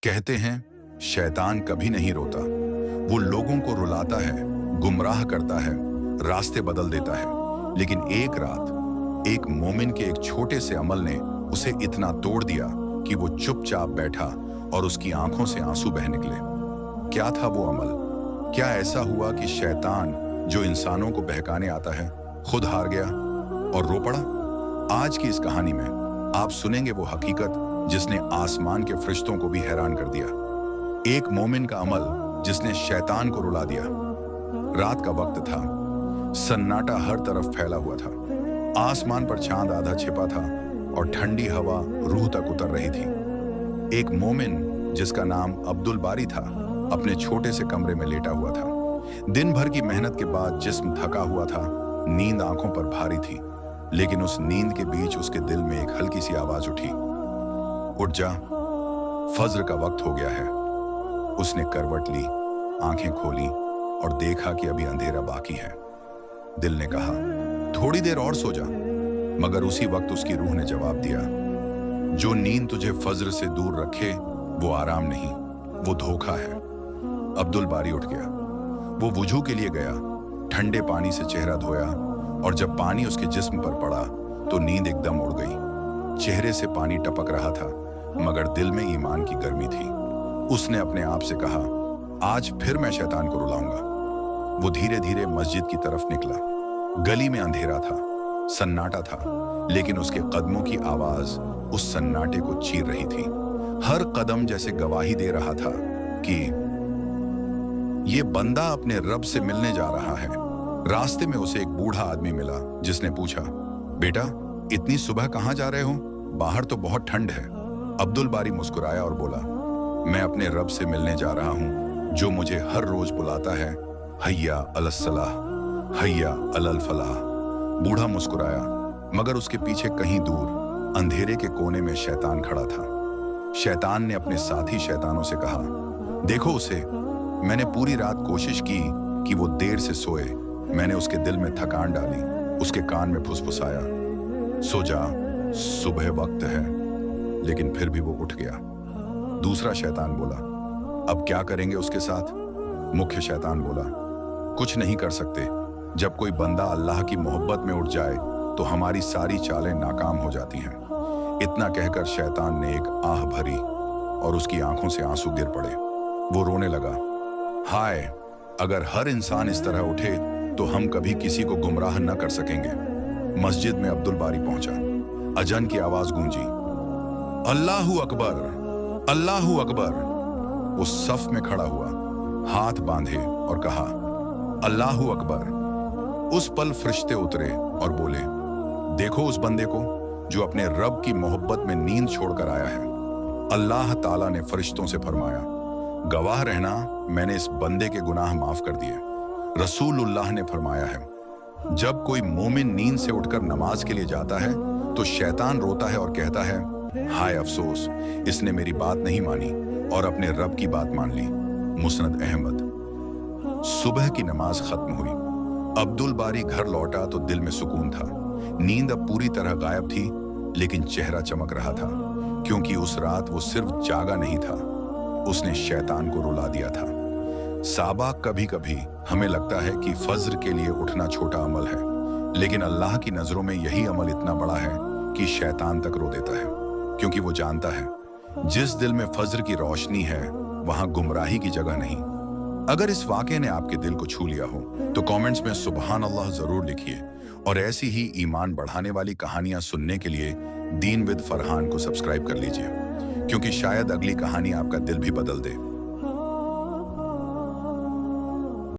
कहते हैं शैतान कभी नहीं रोता। वो लोगों को रुलाता है, गुमराह करता है, रास्ते बदल देता है। लेकिन एक रात एक मोमिन के एक छोटे से अमल ने उसे इतना तोड़ दिया कि वो चुपचाप बैठा और उसकी आंखों से आंसू बह निकले। क्या था वो अमल? क्या ऐसा हुआ कि शैतान जो इंसानों को बहकाने आता है खुद हार गया और रो पड़ा? आज की इस कहानी में आप सुनेंगे वो हकीकत जिसने आसमान के फरिश्तों को भी हैरान कर दिया। एक मोमिन का अमल जिसने शैतान को रुला दिया। रात का वक्त था, सन्नाटा हर तरफ फैला हुआ था। आसमान पर चांद आधा छिपा था और ठंडी हवा रूह तक उतर रही थी। एक मोमिन जिसका नाम अब्दुल बारी था अपने छोटे से कमरे में लेटा हुआ था। दिन भर की मेहनत के बाद जिस्म थका हुआ था, नींद आंखों पर भारी थी। लेकिन उस नींद के बीच उसके दिल में एक हल्की सी आवाज उठी, उठ जा, फज्र का वक्त हो गया है। उसने करवट ली, आंखें खोली और देखा कि अभी अंधेरा बाकी है। दिल ने कहा, थोड़ी देर और सो जा। मगर उसी वक्त उसकी रूह ने जवाब दिया, जो नींद तुझे फज्र से दूर रखे वो आराम नहीं, वो धोखा है। अब्दुल बारी उठ गया। वो वुजू के लिए गया, ठंडे पानी से चेहरा धोया और जब पानी उसके जिस्म पर पड़ा तो नींद एकदम उड़ गई। चेहरे से पानी टपक रहा था मगर दिल में ईमान की गर्मी थी। उसने अपने आप से कहा, आज फिर मैं शैतान को रुलाऊंगा। वो धीरे धीरे मस्जिद की तरफ निकला। गली में अंधेरा था, सन्नाटा था, लेकिन उसके कदमों की आवाज उस सन्नाटे को चीर रही थी। हर कदम जैसे गवाही दे रहा था कि ये बंदा अपने रब से मिलने जा रहा है। रास्ते में उसे एक बूढ़ा आदमी मिला जिसने पूछा, बेटा इतनी सुबह कहाँ जा रहे हो? बाहर तो बहुत ठंड है। अब्दुल बारी मुस्कुराया और बोला, मैं अपने रब से मिलने जा रहा हूँ जो मुझे हर रोज बुलाता है, हैया अलस्सलाह, हैया अलल फलाह। बूढ़ा मुस्कुराया मगर उसके पीछे कहीं दूर अंधेरे के कोने में शैतान खड़ा था। शैतान ने अपने साथी शैतानों से कहा, देखो उसे, मैंने पूरी रात कोशिश की कि वो देर से सोए। मैंने उसके दिल में थकान डाली, उसके कान में फुसफुसाया, सो जा, सुबह वक्त है। लेकिन फिर भी वो उठ गया। दूसरा शैतान बोला, अब क्या करेंगे उसके साथ? मुख्य शैतान बोला, कुछ नहीं कर सकते। जब कोई बंदा अल्लाह की मोहब्बत में उठ जाए तो हमारी सारी चालें नाकाम हो जाती हैं। इतना कहकर शैतान ने एक आह भरी और उसकी आंखों से आंसू गिर पड़े। वो रोने लगा, हाय, अगर हर इंसान इस तरह उठे तो हम कभी किसी को गुमराह न कर सकेंगे। मस्जिद में अब्दुल बारी पहुंचा। अजन की आवाज गूंजी, अल्लाहू अकबर, अल्लाहू अकबर। वो सफ में खड़ा हुआ, हाथ बांधे और कहा, अल्लाहू अकबर। उस पल फरिश्ते उतरे और बोले, देखो उस बंदे को जो अपने रब की मोहब्बत में नींद छोड़कर आया है। अल्लाह ताला ने फरिश्तों से फरमाया, गवाह रहना, मैंने इस बंदे के गुनाह माफ कर दिए। रसूलुल्लाह ने फरमाया है, जब कोई मोमिन नींद से उठकर नमाज के लिए जाता है तो शैतान रोता है और कहता है, हाय अफसोस, इसने मेरी बात नहीं मानी और अपने रब की बात मान ली। मुस्नद अहमद। सुबह की नमाज खत्म हुई। अब्दुल बारी घर लौटा तो दिल में सुकून था। नींद अब पूरी तरह गायब थी, लेकिन चेहरा चमक रहा था, क्योंकि उस रात वो सिर्फ जागा नहीं था, उसने शैतान को रुला दिया था। साबा, कभी कभी हमें लगता है कि फज्र के लिए उठना छोटा अमल है, लेकिन अल्लाह की नजरों में यही अमल इतना बड़ा है कि शैतान तक रो देता है, क्योंकि वो जानता है जिस दिल में फज्र की रोशनी है वहां गुमराही की जगह नहीं। अगर इस वाक़े ने आपके दिल को छू लिया हो तो कमेंट्स में सुबहान अल्लाह जरूर लिखिए और ऐसी ही ईमान बढ़ाने वाली कहानियां सुनने के लिए दीन विद फरहान को सब्सक्राइब कर लीजिए, क्योंकि शायद अगली कहानी आपका दिल भी बदल दे।